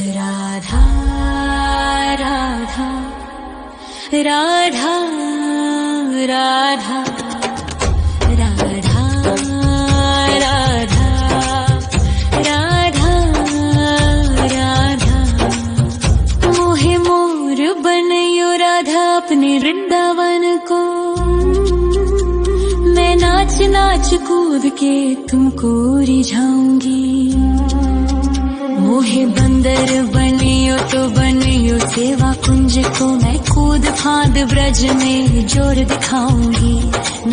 राधा राधा राधा राधा राधा राधा राधा राधा मोहे मोर बनयो राधा अपने वृंदावन को। मैं नाच नाच कूद के तुमको रिझाऊंगी। मोहे बंदर बनियो तो बनियो सेवा कुंज को। मैं कूद फांद ब्रज में जोर दिखाऊंगी।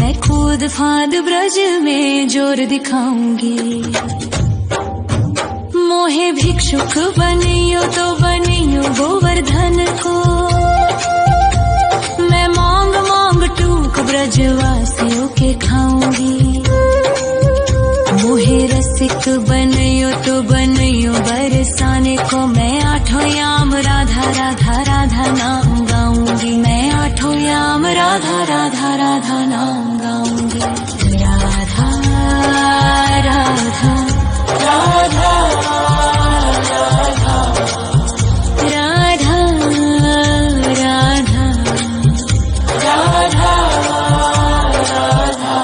मैं कूद फांद ब्रज में जोर दिखाऊंगी। मोहे भिक्षुक बनियो तो बनियो गोवर्धन को। मैं मांग मांग टूक ब्रजवासियों के खाऊंगी। मोहे रसिक बनियो तो बनियो बरसाने को। मैं आठों याम राधा राधा राधा नाम गाऊंगी। मैं आठों याम राधा राधा राधा नाम गाऊंगी। राधा राधा राधा राधा राधा राधा राधा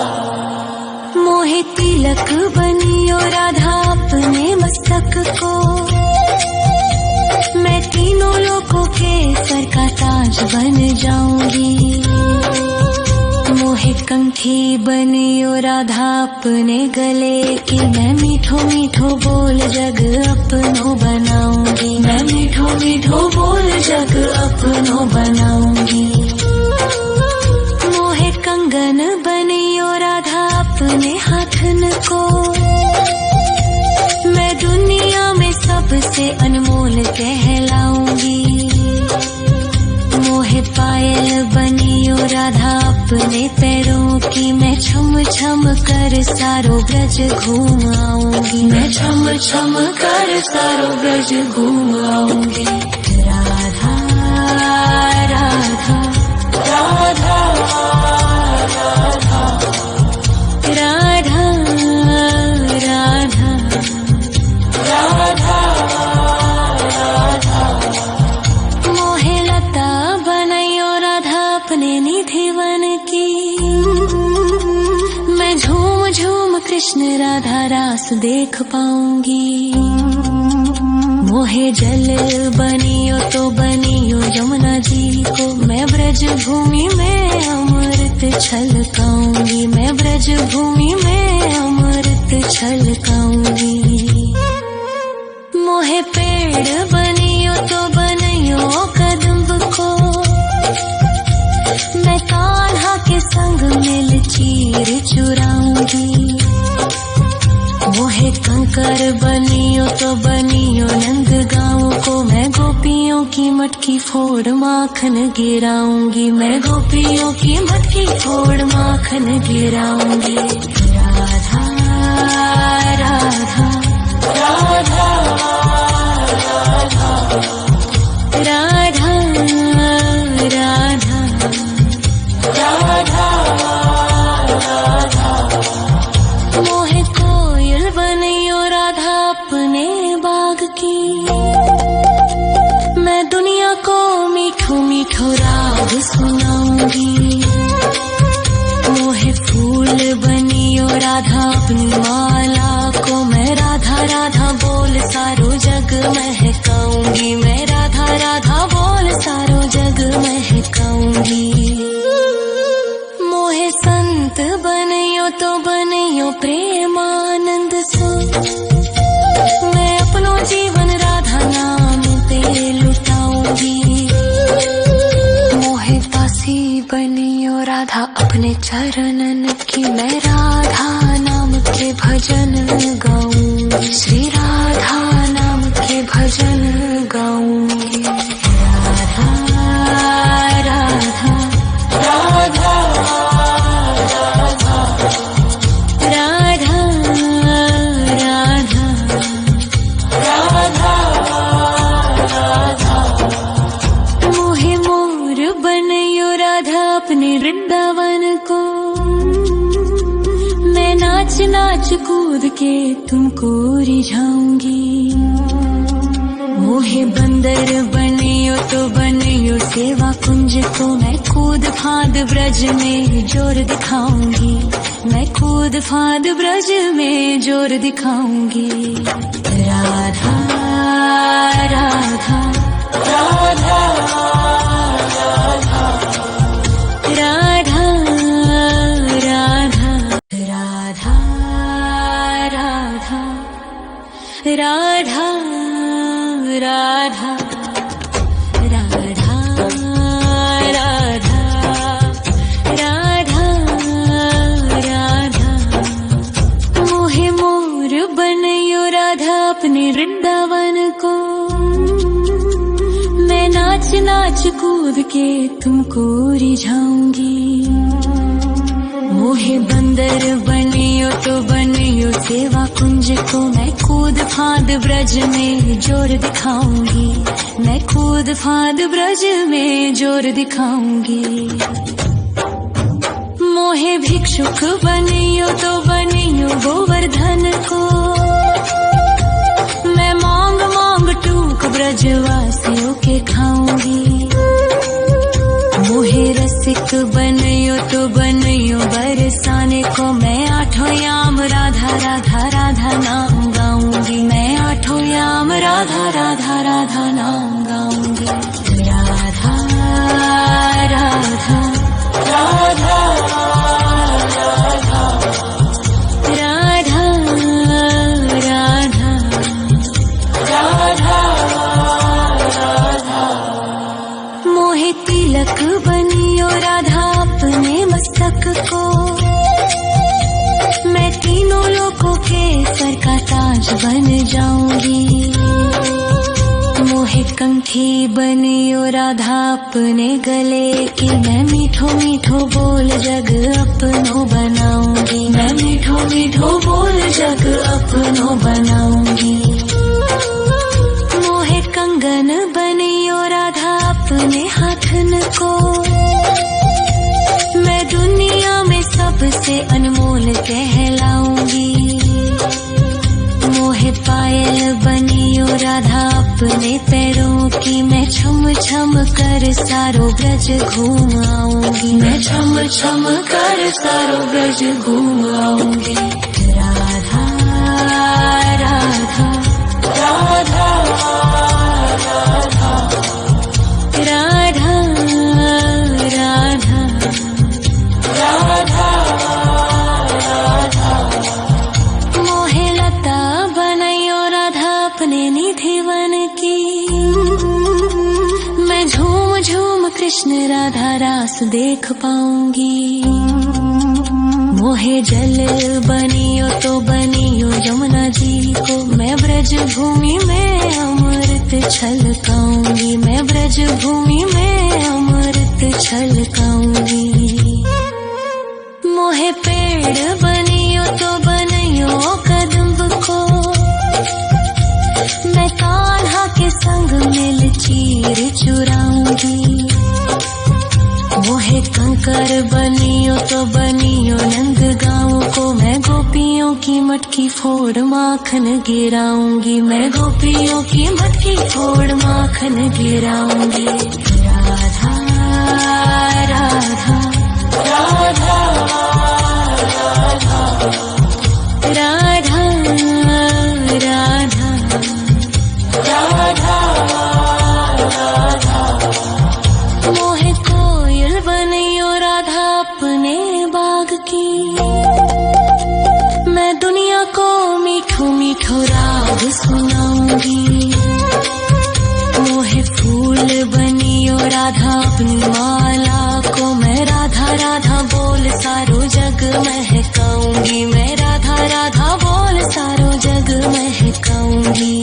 मोहे तिलक बनियो राधा अपने मस्तक को। मैं तीनों लोगों के सर का ताज बन जाऊंगी। मोहे कंठी बनियो राधा अपने गले की। मैं मीठो मीठो बोल जग अपनो बनाऊंगी। मैं मीठो मीठो बोल जग अपनो बनाऊंगी। मोहे कंगन बनियो राधा अपने हाथन को। मैं दुनिया में सबसे अनमोल कहलाऊंगी। मोहे पायल बनियो राधा अपने पैरों की। मैं छम छम कर सारो ब्रज घूम आऊंगी। मैं छम छम कर सारो ब्रज घूम आऊंगी। राधा राधा राधा राधा राधा राधा राधा राधा मोहे लता बनयो राधा अपने निधिवन की। मैं झूम झूम कृष्ण राधा रास देख पाऊंगी। मोहे जल बनियो तो बनियो यमुना जी को। मैं ब्रज भूमि में अमृत छलकाऊंगी। मैं ब्रज भूमि में अमृत छलकाऊंगी। मोहे पेड़ बनियो तो बनियो कदम्ब को। मैं कान्हा के संग मिल चीर चुराऊंगी। मोहे कंकर बनियो तो बनियो नंद गाँव को। मैं गोपियों की मटकी फोड़ माखन गिराऊंगी। मैं गोपियों की मटकी फोड़ माखन गिराऊंगी। राधा राधा राधा राधा राधा राधा राधा मोहे कोयल बनियो राधा अपने बाग की। मैं दुनिया को मीठो मीठो राग सुनाऊंगी। मोहे फूल बनियो राधा अपनी माला को। मैं राधा राधा बोल सारो जग महकाऊंगी। मैं राधा राधा बोल सारो जग महकाऊंगी। मोहे संत बनियो तो बनियो प्रेमानंद सो। मैं अपनो जीवन राधा नाम पे लुटाऊंगी। मोहे दासी बनियो राधा अपने चरणन की। मैं राधा नाम के भजन गाऊंगी। श्री राधा नाम के भजन गाऊंगी। राधा राधा राधा राधा राधा राधा राधा मोहे मोर बनयो राधा अपने वृंदावन को। मैं नाच नाच कूद के तुमको रिझाऊंगी। मोहे मोहे बंदर बनियो तो बनियो सेवा कुंज को मैं कूद फाद ब्रज में जोर दिखाऊंगी, मैं कूद फाद ब्रज में जोर दिखाऊंगी। राधा राधा राधा राधा राधा राधा राधा राधा राधा राधा राधा राधा राधा मोहे मोर बनयो राधा अपने वृंदावन को, मैं नाच नाच कूद के तुमको रिझाऊंगी। मोहे बंदर बनियो तो बनियो सेवा कुंज को मैं कूद फाद ब्रज में जोर दिखाऊंगी, मैं कूद फाद ब्रज में जोर दिखाऊंगी। मोहे भिक्षुक बनियो तो बनियो गोवर्धन को, मैं मांग मांग टूक ब्रजवासियों के खाऊंगी। मोहे रसिक बनियो तो बनियो बरसाने को, मैं आठों याम राधा राधा राधा नाम गाऊंगी, मैं आठों याम राधा राधा राधा नाम गाऊंगी। राधा राधा राधा राधा राधा राधा राधा मोहे तिलक बनियो राधा अपने मस्तक को, मैं तीनों लोगों के सर का ताज बन जाऊंगी। मोहे कंठी बनियो राधा अपने गले की, मैं मीठो मीठो बोल जग अपनो बनाऊंगी, मैं मीठो मीठो बोल जग अपनो बनाऊंगी। मोहे कंगन बनियो राधा अपने हाथन को, मैं दुनिया में सबसे अनमोल कहलाऊंगी। मोहे पायल बनियो राधा अपने पैरों की, मैं छम छम कर सारो ब्रज घूम आऊंगी, मैं छम छम कर सारो ब्रज घूम आऊंगी। राधा राधा राधा राधा राधा राधा राधा मोहे लता बनयो राधा अपने निधि वन की, मैं झूम झूम कृष्ण राधा रास देख पाऊंगी। मोहे जल बनियो तो बनियो यमुना जी को, मैं ब्रज भूमि में अमृत छलकाऊंगी, मैं ब्रज भूमि में अमृत छलकाऊंगी। मोहे पेड़ बनियो तो बनियो कदम्ब को, मैं कान्हा के संग मिल चीर चुराऊंगी। मोहे कंकर बनियो तो बनियो नंद गाँव को, मैं गोपियों की मटकी फोड़ माखन गिराऊंगी, मैं गोपियों की मटकी फोड़ माखन गिराऊंगी। राधा राधा राधा राधा राधा राधा राधा मोहे कोयल बनियो राधा अपने बाग की, मैं दुनिया को मीठो मीठो राग सुनाऊंगी। मोहे फूल बनियो राधा अपनी माला को, मैं राधा राधा बोल सारो जग महकाऊंगी, मैं राधा राधा बोल सारो जग महकाऊंगी।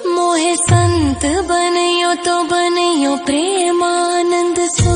मोहे संत बनियो तो बनियो प्रेमानंद सो,